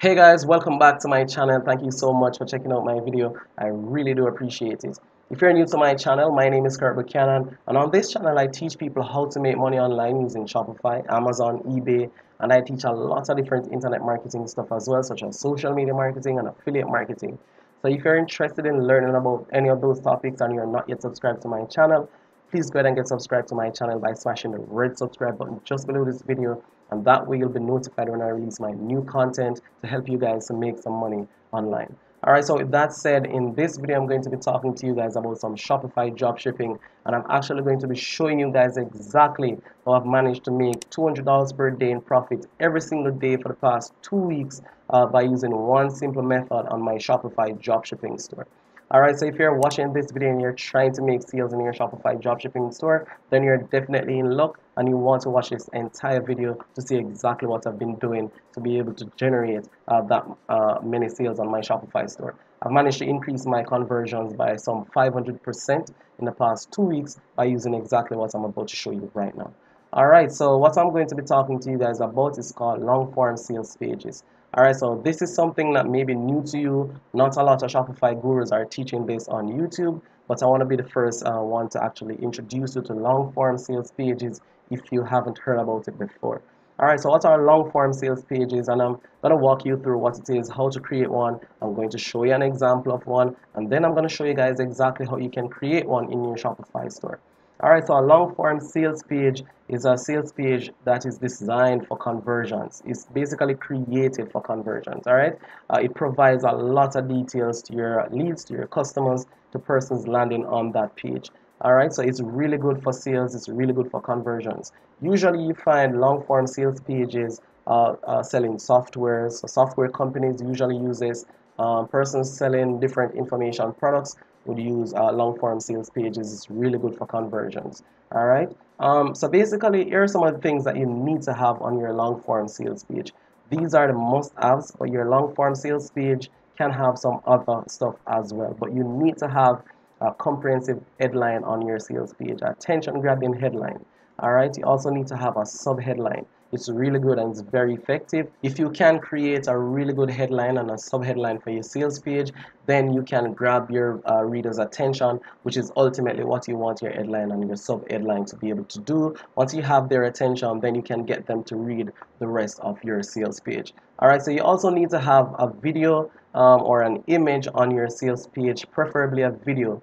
Hey guys, welcome back to my channel. Thank you so much for checking out my video. I really do appreciate it. If you're new to my channel, my name is Kirk Buchanan, and on this channel I teach people how to make money online using Shopify, Amazon, eBay, and I teach a lot of different internet marketing stuff as well, such as social media marketing and affiliate marketing. So if you're interested in learning about any of those topics and you're not yet subscribed to my channel, please go ahead and get subscribed to my channel by smashing the red subscribe button just below this video, and that way you'll be notified when I release my new content to help you guys to make some money online. Alright, so with that said, in this video I'm going to be talking to you guys about some Shopify dropshipping, and I'm actually going to be showing you guys exactly how I've managed to make $200 per day in profit every single day for the past 2 weeks by using one simple method on my Shopify dropshipping store. Alright, so if you're watching this video and you're trying to make sales in your Shopify dropshipping store, then you're definitely in luck and you want to watch this entire video to see exactly what I've been doing to be able to generate that many sales on my Shopify store. I've managed to increase my conversions by some 500% in the past 2 weeks by using exactly what I'm about to show you right now. Alright, so what I'm going to be talking to you guys about is called long form sales pages. Alright, so this is something that may be new to you. Not a lot of Shopify gurus are teaching this on YouTube, but I want to be the first one to actually introduce you to long form sales pages if you haven't heard about it before. Alright, so what are long form sales pages? And I'm going to walk you through what it is, how to create one. I'm going to show you an example of one, and then I'm going to show you guys exactly how you can create one in your Shopify store. Alright, so a long form sales page is a sales page that is designed for conversions. It's basically created for conversions. Alright, it provides a lot of details to your leads, to your customers, to persons landing on that page. Alright, so it's really good for sales, it's really good for conversions. Usually you find long form sales pages selling softwares. So software companies usually use this. Persons selling different information products would use long form sales pages. It's really good for conversions. All right, so basically here are some of the things that you need to have on your long form sales page. These are the must-haves, but your long form sales page can have some other stuff as well, but you need to have a comprehensive headline on your sales page, attention grabbing headline. All right, you also need to have a sub headline. It's really good and it's very effective. If you can create a really good headline and a sub headline for your sales page, then you can grab your readers' attention, which is ultimately what you want your headline and your sub headline to be able to do. Once you have their attention, then you can get them to read the rest of your sales page. All right, so you also need to have a video or an image on your sales page, preferably a video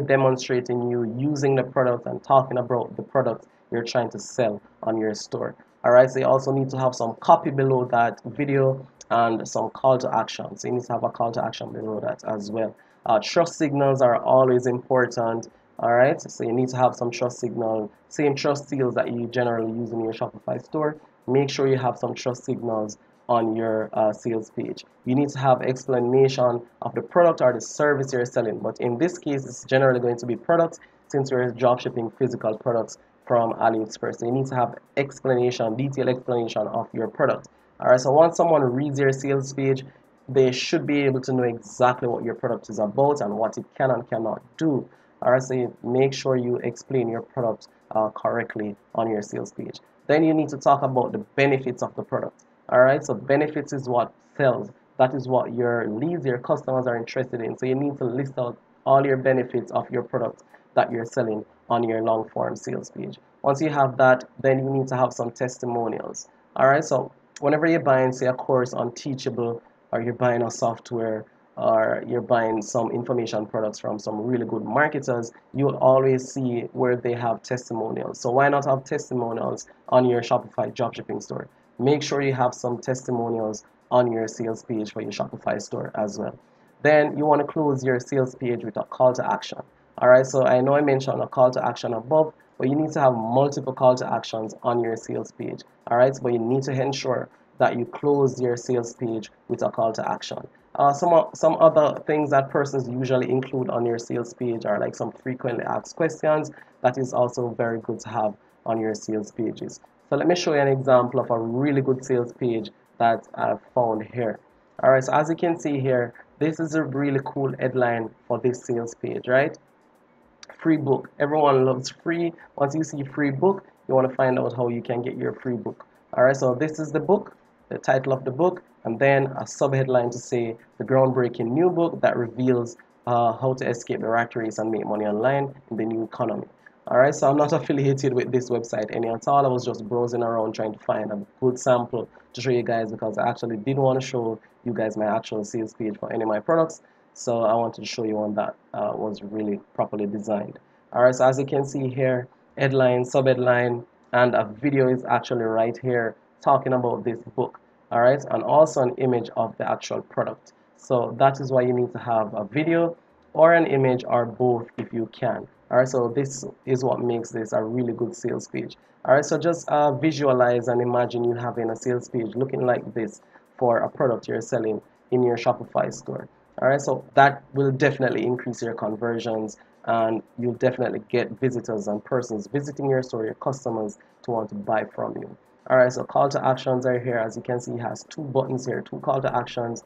demonstrating you using the product and talking about the product you're trying to sell on your store. Alright, so you also need to have some copy below that video and some call to action. So you need to have a call to action below that as well. Trust signals are always important. Alright, so you need to have some trust signal, same trust seals that you generally use in your Shopify store. Make sure you have some trust signals on your sales page. You need to have explanation of the product or the service you're selling, but in this case it's generally going to be products since you're dropshipping physical products from AliExpress. So you need to have explanation, detailed explanation of your product. Alright, so once someone reads your sales page, they should be able to know exactly what your product is about and what it can and cannot do. Alright, so you make sure you explain your product correctly on your sales page. Then you need to talk about the benefits of the product. Alright, so benefits is what sells. That is what your leads, your customers are interested in. So you need to list out all your benefits of your product that you're selling on your long form sales page. Once you have that, then you need to have some testimonials. Alright, so whenever you're buying, say, a course on Teachable, or you're buying a software, or you're buying some information products from some really good marketers, you'll always see where they have testimonials. So why not have testimonials on your Shopify dropshipping store? Make sure you have some testimonials on your sales page for your Shopify store as well. Then you want to close your sales page with a call to action. Alright, so I know I mentioned a call to action above, but you need to have multiple call to actions on your sales page. Alright, but you need to ensure that you close your sales page with a call to action. Some other things that persons usually include on your sales page are like some frequently asked questions. That is also very good to have on your sales pages. So let me show you an example of a really good sales page that I've found here. Alright, so as you can see here, this is a really cool headline for this sales page, right? Free book. Everyone loves free. Once you see free book, you want to find out how you can get your free book. Alright, so this is the book. the title of the book, and then a subheadline to say the groundbreaking new book that reveals how to escape the rat race and make money online in the new economy. Alright, so I'm not affiliated with this website any at all. I was just browsing around trying to find a good sample to show you guys, because I actually did want to show you guys my actual sales page for any of my products. So I wanted to show you one that was really properly designed. Alright, so as you can see here, headline, subheadline, and a video is actually right here talking about this book. Alright, and also an image of the actual product. So that is why you need to have a video or an image, or both if you can. Alright, so this is what makes this a really good sales page. Alright, so just visualize and imagine you having a sales page looking like this for a product you're selling in your Shopify store. Alright, so that will definitely increase your conversions, and you'll definitely get visitors and persons visiting your store, your customers, to want to buy from you. Alright, so call to actions are here. As you can see, it has two buttons here, two call to actions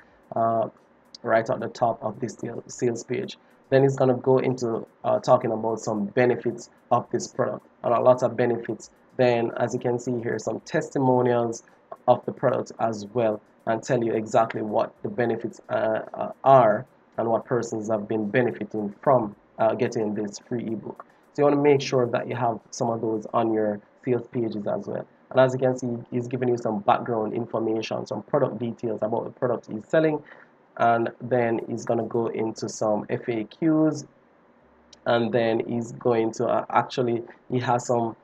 right at the top of this sales page. Then it's going to go into talking about some benefits of this product, and a lot of benefits. Then, as you can see here, some testimonials of the product as well, and tell you exactly what the benefits are and what persons have been benefiting from getting this free ebook. So you want to make sure that you have some of those on your sales pages as well. And as you can see, he's giving you some background information, some product details about the product he's selling, and then he's going to go into some FAQs, and then he's going to actually, he has some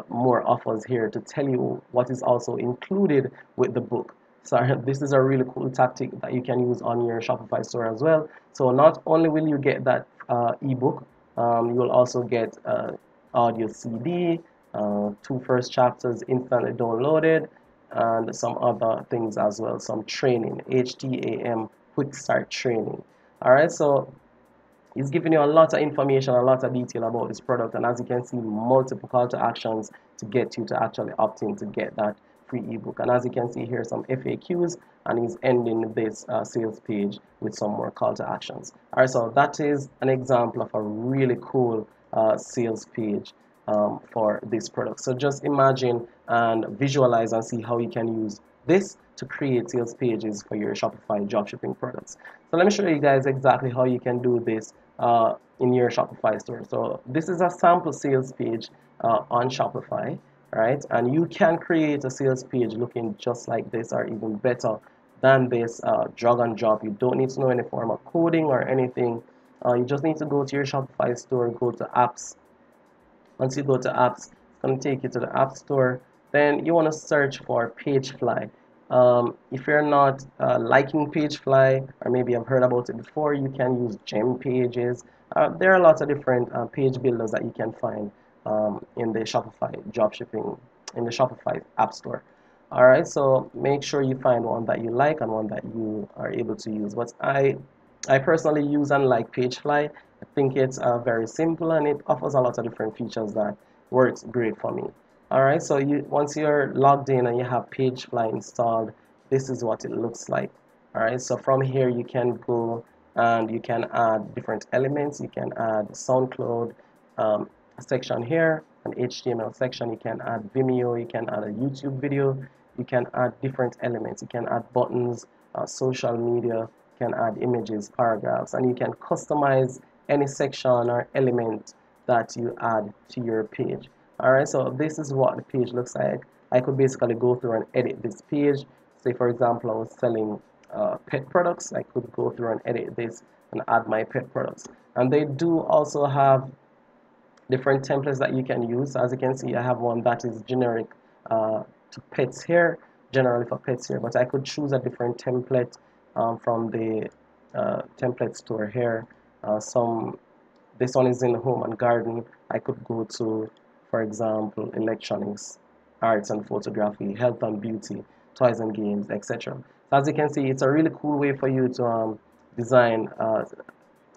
more offers here to tell you what is also included with the book. So this is a really cool tactic that you can use on your Shopify store as well. So not only will you get that ebook, you will also get audio CD, 2 first chapters instantly downloaded, and some other things as well, some training, HTAM quick start training. Alright, so he's giving you a lot of information, a lot of detail about this product, and as you can see, multiple call to actions to get you to actually opt in to get that free ebook. And as you can see here, some FAQs, and he's ending this sales page with some more call to actions. Alright, so that is an example of a really cool sales page for this product. So just imagine and visualize and see how you can use this to create sales pages for your Shopify dropshipping products. So let me show you guys exactly how you can do this in your Shopify store. So this is a sample sales page on Shopify, right? And you can create a sales page looking just like this, or even better than this, drag and drop. You don't need to know any form of coding or anything. You just need to go to your Shopify store, go to apps. Once you go to apps, it's going to take you to the app store. Then you want to search for Pagefly. If you're not liking Pagefly, or maybe you've heard about it before, you can use Gem Pages. There are lots of different page builders that you can find in the Shopify dropshipping, in the Shopify app store. Alright, so make sure you find one that you like and one that you are able to use. But I personally use and like Pagefly. I think it's very simple, and it offers a lot of different features that works great for me. Alright, so once you're logged in and you have Pagefly installed, this is what it looks like. Alright, so from here you can go and you can add different elements. You can add SoundCloud section here, an HTML section. You can add Vimeo, you can add a YouTube video, you can add different elements. You can add buttons, social media, you can add images, paragraphs, and you can customize any section or element that you add to your page. Alright, so this is what the page looks like. I could basically go through and edit this page. Say for example, I was selling pet products. I could go through and edit this and add my pet products. And they do also have different templates that you can use. As you can see, I have one that is generic to pets here, generally for pets here, but I could choose a different template from the template store here. This one is in home and garden. I could go to, for example, electronics, arts and photography, health and beauty, toys and games, etc. So as you can see, it's a really cool way for you to design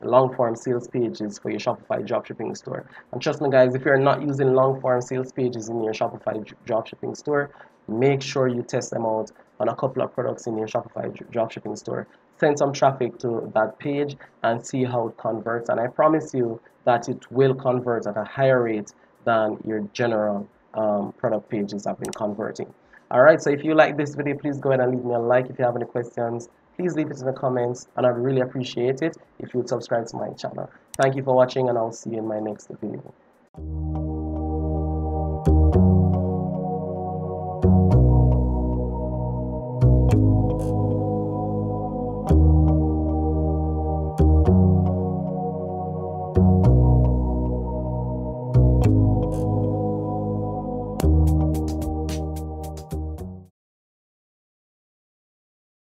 long form sales pages for your Shopify dropshipping store. And trust me guys, if you're not using long form sales pages in your Shopify dropshipping store, make sure you test them out on a couple of products in your Shopify dropshipping store. Send some traffic to that page and see how it converts, and I promise you that it will convert at a higher rate than your general product pages have been converting. Alright, so if you like this video, please go ahead and leave me a like. If you have any questions, please leave it in the comments, and I'd really appreciate it if you would subscribe to my channel. Thank you for watching, and I'll see you in my next video.